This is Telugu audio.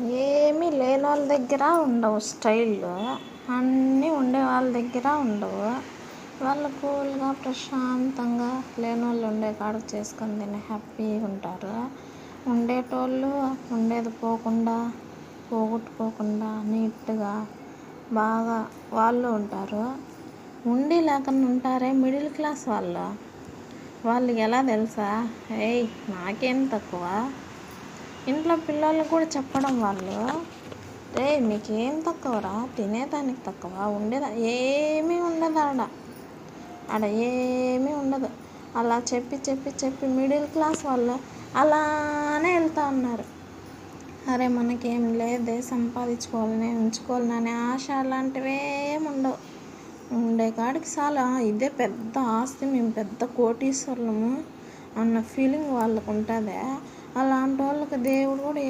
ఏమీ లేని వాళ్ళ దగ్గర ఉండవు స్టైళ్ళు, అన్నీ ఉండే వాళ్ళ దగ్గర ఉండవు. వాళ్ళు కూల్గా ప్రశాంతంగా లేని వాళ్ళు ఉండే కాడకు చేసుకొని తిని హ్యాపీగా ఉంటారు. ఉండేటోళ్ళు ఉండేది పోకుండా పోగొట్టుకోకుండా నీట్గా బాగా వాళ్ళు ఉంటారు. ఉండి లేకుండా ఉంటారే మిడిల్ క్లాస్ వాళ్ళు ఎలా తెలుసా, ఏయ్ నాకేం తక్కువ, ఇంట్లో పిల్లలు కూడా చెప్పడం వాళ్ళు, రే మీకేం తక్కువరా, తినేదానికి తక్కువ, ఏమీ ఉండదు ఆడ ఏమీ ఉండదు. అలా చెప్పి చెప్పి చెప్పి మిడిల్ క్లాస్ వాళ్ళు అలానే వెళ్తూ ఉన్నారు. అరే మనకేం లేదే, సంపాదించుకోవాలని ఉంచుకోవాలని అనే ఆశ అలాంటివి ఏమి ఉండవు. ఉండే కాడికి చాలా ఇదే పెద్ద ఆస్తి, మేము పెద్ద కోటీశ్వరులము అన్న ఫీలింగ్ వాళ్ళకు ఉంటుంది. అలాంటి వాళ్ళకి దేవుడు కూడా